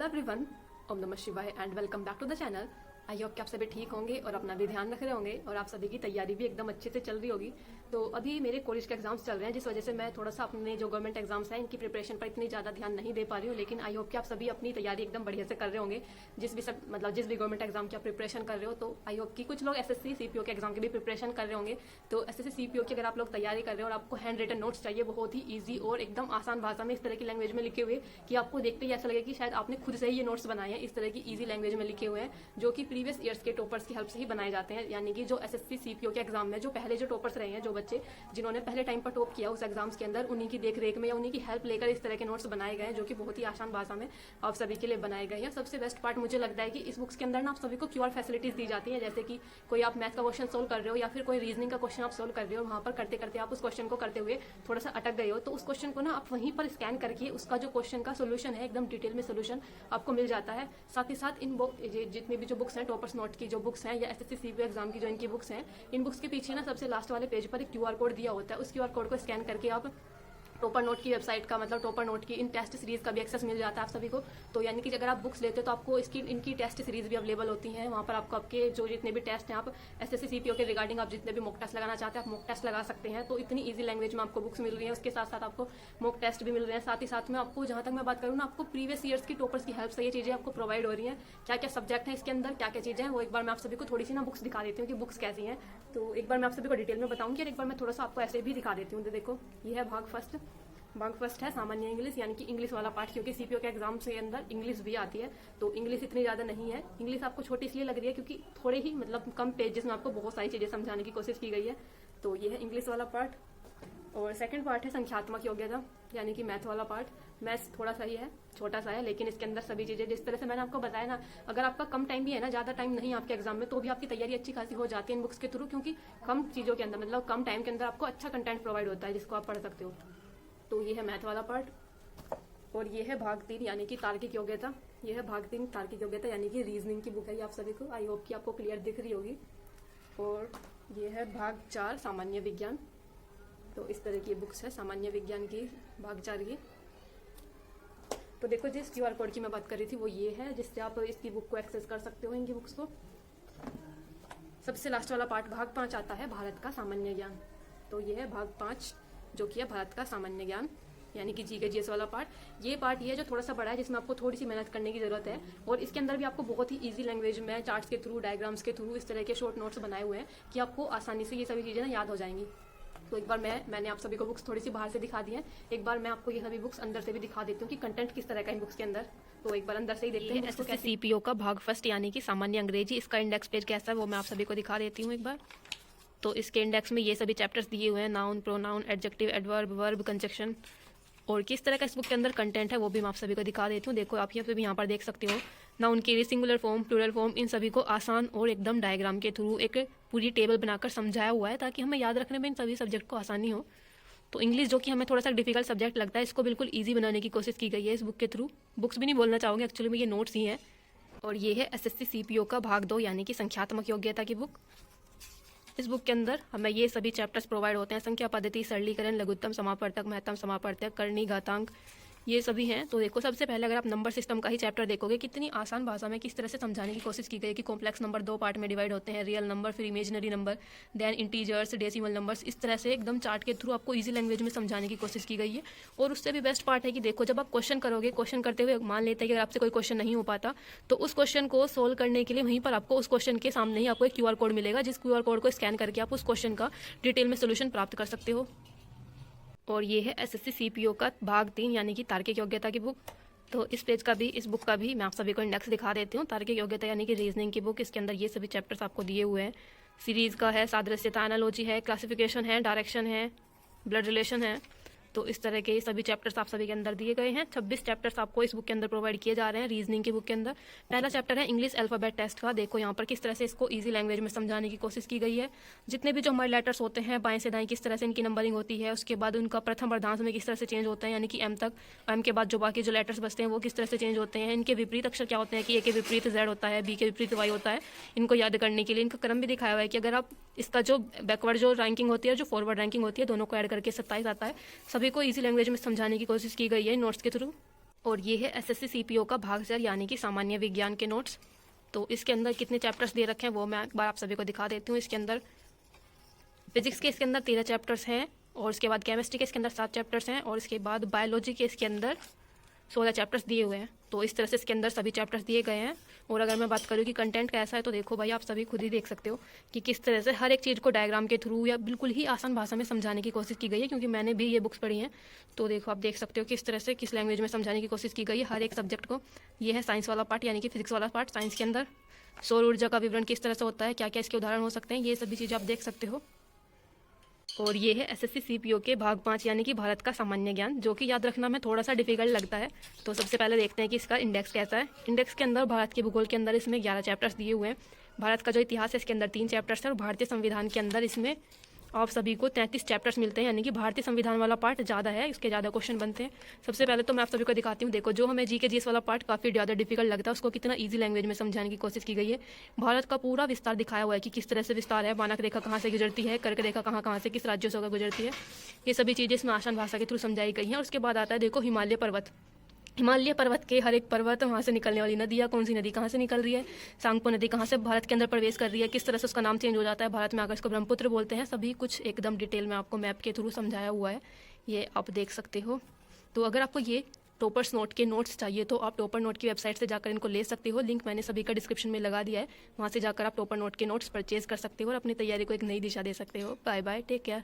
Hello everyone, ओम नमः शिवाय and welcome back to the channel. I hope कि आप सभी ठीक होंगे और अपना भी ध्यान रख रहे होंगे और आप सभी की तैयारी भी एकदम अच्छे से चल रही होगी। तो अभी मेरे कॉलेज के एग्जाम्स चल रहे हैं, जिस वजह से मैं थोड़ा सा अपने जो गवर्नमेंट एग्जाम्स हैं इनकी प्रिपरेशन पर इतनी ज़्यादा ध्यान नहीं दे पा रही हूँ। लेकिन आई होप कि आप सभी अपनी तैयारी एकदम बढ़िया से कर रहे होंगे। जिस भी गवर्नमेंट एग्जाम की आप प्रिपरेशन कर रहे हो, तो आई होप कि कुछ लोग एसएससी सीपीओ के एग्जाम की भी प्रिपरेशन कर रहे होंगे। तो एसएससी सीपीओ की अगर आप लोग तैयारी कर रहे हो और आपको हैंड रिटन नोट्स चाहिए बहुत ही ईजी और एकदम आसान भाषा में इस तरह की लैंग्वेज में लिखे हुए कि आपको देखते ही ऐसा लगे कि शायद आपने खुद से ही ये नोट्स बनाए हैं। इस तरह की ईजी लैंग्वेज में लिखे हुए हैं जो कि प्रीवियस ईयर्स के टॉपर्स की हेल्प से ही बनाए जाते हैं। यानी कि जो एसएससी सीपीओ के एग्जाम में जो पहले जो टॉपर्स रहे हैं, जो बच्चे जिन्होंने पहले टाइम पर टॉप किया उस एग्जाम्स के अंदर, उन्हीं की देखरेख में या उन्हीं की हेल्प लेकर इस तरह के नोट्स बनाए गए हैं जो कि बहुत ही आसान भाषा में आप सभी के लिए बनाए गए हैं। सबसे बेस्ट पार्ट मुझे लगता है कि इस बुक्स के अंदर ना आप सभी को क्यूआर फैसिलिटीज दी जाती है। जैसे कि कोई आप मैथ का क्वेश्चन सोल्व कर रहे हो या फिर कोई रीजनिंग का क्वेश्चन आप सोल्व कर रहे हो, वहां पर करते करते आप उस क्वेश्चन को करते हुए थोड़ा सा अटक गए हो, तो उस क्वेश्चन को ना आप वहीं पर स्कैन करके उसका जो क्वेश्चन का सोल्यूशन है एकदम डिटेल में सोल्यूशन आपको मिल जाता है। साथ ही साथ इन जितनी भी जो बुक्स हैं, टॉपर्स नोट की जो बुक्स हैं या एसएससी सीपीओ एग्जाम की जो इनकी बुक्स हैं, इन बुक्स के पीछे ना सबसे लास्ट वाले पेज पर एक क्यूआर कोड दिया होता है। उस क्यूआर कोड को स्कैन करके आप टॉपर नोट की वेबसाइट का, मतलब टॉपर नोट की इन टेस्ट सीरीज का भी एक्सेस मिल जाता है आप सभी को। तो यानी कि अगर आप बुक्स लेते हो तो आपको इनकी टेस्ट सीरीज भी अवेलेबल होती हैं। वहाँ पर आपको आपके जो जितने भी टेस्ट हैं, आप एसएससी सीपीओ के रिगार्डिंग आप जितने भी मॉक टेस्ट लगाना चाहते हैं आप मॉक टेस्ट लगा सकते हैं। तो इतनी ईजी लैंग्वेज में आपको बुक्स मिल रही है, उसके साथ साथ आपको मॉक टेस्ट भी मिल रहे हैं। साथ ही साथ में आपको, जहाँ तक मैं बात करूँ ना, आपको प्रीवियस ईयर्स की टॉपर्स की हेल्प से ये चीज़ें आपको प्रोवाइड हो रही हैं। क्या क्या सब्जेक्ट है इसके अंदर, क्या क्या चीज़ें हैं, वो एक बार मैं आप सभी को थोड़ी सी ना बुक्स दिखा देती हूँ कि बुक्स कैसी हैं। तो एक बार मैं आप सभी को डिटेल में बताऊँगी और एक बार मैं थोड़ा सा आपको ऐसे भी दिखा देती हूँ। तो देखो, ये है भाग फर्स्ट है सामान्य इंग्लिश, यानी कि इंग्लिश वाला पार्ट, क्योंकि सीपीओ के एग्जाम से अंदर इंग्लिश भी आती है। तो इंग्लिश इतनी ज़्यादा नहीं है। इंग्लिश आपको छोटी इसलिए लग रही है क्योंकि थोड़े ही मतलब कम पेजेस में आपको बहुत सारी चीज़ें समझाने की कोशिश की गई है। तो ये है इंग्लिश वाला पार्ट। और सेकंड पार्ट है संख्यात्मक योग्यता, यानी कि मैथ वाला पार्ट। मैथ्स थोड़ा सा ही है, छोटा सा है, लेकिन इसके अंदर सभी चीज़ें जिस तरह से मैंने आपको बताया ना, अगर आपका कम टाइम भी है ना, ज़्यादा टाइम नहीं आपके एग्जाम में, तो भी आपकी तैयारी अच्छी खासी हो जाती है इन बुक्स के थ्रू, क्योंकि कम चीज़ों के अंदर, मतलब कम टाइम के अंदर आपको अच्छा कंटेंट प्रोवाइड होता है जिसको आप पढ़ सकते हो। तो ये है मैथ वाला पार्ट। और ये है भाग 3 यानी कि तार्किक योग्यता। ये है भाग 3 तार्किक योग्यता, यानी कि रीजनिंग की बुक है ये आप सभी को। आई होप कि आपको क्लियर दिख रही होगी। और ये है भाग 4 सामान्य विज्ञान। तो इस तरह की बुक्स है सामान्य विज्ञान की, भाग 4 की। तो देखो, जिस क्यूआर कोड की मैं बात कर रही थी वो ये है, जिससे आप इसकी बुक को एक्सेस कर सकते हो, इनकी बुक्स को। सबसे लास्ट वाला पार्ट भाग 5 आता है, भारत का सामान्य ज्ञान। तो ये है भाग 5 जो कि है भारत का सामान्य ज्ञान, यानी कि जीके जीएस वाला पार्ट। ये पार्ट ये है जो थोड़ा सा बड़ा है, जिसमें आपको थोड़ी सी मेहनत करने की जरूरत है। और इसके अंदर भी आपको बहुत ही इजी लैंग्वेज में चार्ट्स के थ्रू, डायग्राम्स के थ्रू इस तरह के शॉर्ट नोट्स बनाए हुए हैं कि आपको आसानी से ये सभी चीज़ें ना याद हो जाएंगी। तो एक बार मैंने आप सभी को बुक्स थोड़ी सी बाहर से दिखा दी है, एक बार मैं आपको ये सभी बुक्स अंदर से भी दिखा देती हूँ कि कंटेंट किस तरह का इन बुक्स के अंदर। तो एक बार अंदर से ही देखते हैं। एसएससी सीपीओ का भाग फर्स्ट यानी कि सामान्य अंग्रेजी, इसका इंडेक्स पेज कैसा है वो मैं आप सभी को दिखा देती हूँ एक बार। तो इसके इंडेक्स में ये सभी चैप्टर्स दिए हुए हैं, noun, pronoun, adjective, adverb, verb, conjunction, और किस तरह का इस बुक के अंदर कंटेंट है वो भी मैं आप सभी को दिखा देती हूँ। देखो, आप यहाँ पर देख सकते हो नाउन के लिए सिंगुलर फॉर्म, प्लूरल फॉर्म, इन सभी को आसान और एकदम डायग्राम के थ्रू एक पूरी टेबल बनाकर समझाया हुआ है, ताकि हमें याद रखने में इन सभी सब्जेक्ट को आसानी हो। तो इंग्लिश जो कि हमें थोड़ा सा डिफिकल्ट सब्जेक्ट लगता है, इसको बिल्कुल ईजी बनाने की कोशिश की गई है इस बुक के थ्रू। बुक्स भी नहीं बोलना चाहूँगी, एक्चुअली में ये नोट्स ही हैं। और ये है एसएससी सीपीओ का भाग 2 यानी कि संख्यात्मक योग्यता की बुक। इस बुक के अंदर हमें ये सभी चैप्टर्स प्रोवाइड होते हैं, संख्या पद्धति, सरलीकरण, लघुत्तम समापवर्तक, महत्तम समापवर्तक, करनी, घातांक, ये सभी हैं। तो देखो, सबसे पहले अगर आप नंबर सिस्टम का ही चैप्टर देखोगे, कितनी आसान भाषा में किस तरह से समझाने की कोशिश की गई है कि कॉम्प्लेक्स नंबर 2 पार्ट में डिवाइड होते हैं, रियल नंबर, फिर imaginary number, then integers, decimal numbers. इस तरह से एकदम चार्ट के थ्रू आपको ईजी लैंग्वेज में समझाने की कोशिश की गई है। और उससे भी बेस्ट पार्ट है कि देखो, जब आप क्वेश्चन करोगे, क्वेश्चन करते हुए मान लेते हैं कि अगर आपसे कोई क्वेश्चन नहीं हो पाता, तो उस क्वेश्चन को सोल्व करने के लिए वहीं पर आपको उस क्वेश्चन के सामने ही आपको एक क्यूआर कोड मिलेगा, जिस क्यूआर कोड को स्कैन करके आप उस क्वेश्चन का डिटेल में सोल्यूशन प्राप्त कर सकते हो। और ये है एसएससी सीपीओ का भाग 3 यानी कि तार्किक योग्यता की बुक। तो इस बुक का भी मैं आप सभी को इंडेक्स दिखा देती हूँ। तार्किक योग्यता यानी कि रीजनिंग की बुक, इसके अंदर ये सभी चैप्टर्स आपको दिए हुए हैं। सीरीज का है, सादृश्यता, एनालॉजी है, क्लासिफिकेशन है, डायरेक्शन है, ब्लड रिलेशन है। तो इस तरह के सभी चैप्टर्स आप सभी के अंदर दिए गए हैं। 26 चैप्टर्स आपको इस बुक के अंदर प्रोवाइड किए जा रहे हैं रीजनिंग की बुक के अंदर। पहला चैप्टर है इंग्लिश अल्फाबेट टेस्ट का। देखो यहाँ पर किस तरह से इसको इजी लैंग्वेज में समझाने की कोशिश की गई है। जितने भी जो हमारे लेटर्स होते हैं बाएं से दाएं, किस तरह से इनकी नंबरिंग होती है, उसके बाद उनका प्रथम वर्धांश में किस तरह से चेंज होते हैं, यानी कि एम तक, एम के बाद जो बाकी जो लेटर्स बचते हैं वो किस तरह से चेंज होते हैं, इनके विपरीत अक्षर क्या होते हैं, कि ए के विपरीत जेड होता है, बी के विपरीत वाई होता है। इनको याद करने के लिए इनका क्रम भी दिखाया हुआ है कि अगर आप इसका जो बैकवर्ड जो रैंकिंग होती है, जो फॉरवर्ड रैंकिंग होती है, दोनों को ऐड करके 27 आता है। सभी को इजी लैंग्वेज में समझाने की कोशिश की गई है नोट्स के थ्रू। और ये है एसएससी सीपीओ का भाग 4 यानी कि सामान्य विज्ञान के नोट्स। तो इसके अंदर कितने चैप्टर्स दे रखे हैं वो मैं एक बार आप सभी को दिखा देती हूँ। इसके अंदर फिजिक्स के इसके अंदर 13 चैप्टर्स हैं, और उसके बाद केमिस्ट्री के इसके अंदर 7 चैप्टर्स हैं, और इसके बाद बायोलॉजी के इसके अंदर 16 चैप्टर्स दिए हुए हैं। तो इस तरह से इसके अंदर सभी चैप्टर्स दिए गए हैं। और अगर मैं बात करूँ कि कंटेंट कैसा है, तो देखो भाई, आप सभी खुद ही देख सकते हो कि किस तरह से हर एक चीज़ को डायग्राम के थ्रू या बिल्कुल ही आसान भाषा में समझाने की कोशिश की गई है, क्योंकि मैंने भी ये बुक्स पढ़ी हैं। तो देखो, आप देख सकते हो किस तरह से किस लैंग्वेज में समझाने की कोशिश की गई है हर एक सब्जेक्ट को। ये है साइंस वाला पार्ट यानी कि फिजिक्स वाला पार्ट। साइंस के अंदर सौर ऊर्जा का विवरण किस तरह से होता है, क्या क्या इसके उदाहरण हो सकते हैं, ये सभी चीज़ें आप देख सकते हो। और ये है एसएससी सीपीओ के भाग 5 यानी कि भारत का सामान्य ज्ञान, जो कि याद रखना में थोड़ा सा डिफिकल्ट लगता है। तो सबसे पहले देखते हैं कि इसका इंडेक्स कैसा है। इंडेक्स के अंदर भारत के भूगोल के अंदर इसमें 11 चैप्टर्स दिए हुए हैं। भारत का जो इतिहास है इसके अंदर 3 चैप्टर्स है, और भारतीय संविधान के अंदर इसमें आप सभी को 33 चैप्टर्स मिलते हैं, यानी कि भारतीय संविधान वाला पार्ट ज़्यादा है, इसके ज़्यादा क्वेश्चन बनते हैं। सबसे पहले तो मैं आप सभी को दिखाती हूँ। देखो, जो हमें जी के जीएस वाला पार्ट काफ़ी ज़्यादा डिफिकल्ट लगता है, उसको कितना ईजी लैंग्वेज में समझाने की कोशिश की गई है। भारत का पूरा विस्तार दिखाया हुआ है कि किस तरह से विस्तार है, मानक रेखा कहाँ से गुजरती है, कर्क रेखा कहाँ से किस राज्यों से होकर गुजरती है, ये सभी चीज़ें इसमें आसान भाषा के थ्रू समझाई गई हैं। और उसके बाद आता है, देखो, हिमालय पर्वत। हिमालय पर्वत के हर एक पर्वत, वहाँ से निकलने वाली नदियाँ, कौन सी नदी कहाँ से निकल रही है, सांगपो नदी कहाँ से भारत के अंदर प्रवेश कर रही है, किस तरह से उसका नाम चेंज हो जाता है, भारत में आकर इसको ब्रह्मपुत्र बोलते हैं, सभी कुछ एकदम डिटेल में आपको मैप के थ्रू समझाया हुआ है, ये आप देख सकते हो। तो अगर आपको ये टॉपर्स नोट के नोट्स चाहिए तो आप टॉपर नोट की वेबसाइट से जाकर इनको ले सकते हो। लिंक मैंने सभी का डिस्क्रिप्शन में लगा दिया है, वहाँ से जाकर आप टॉपर नोट के नोट्स परचेज कर सकते हो और अपनी तैयारी को एक नई दिशा दे सकते हो। Bye bye, take care.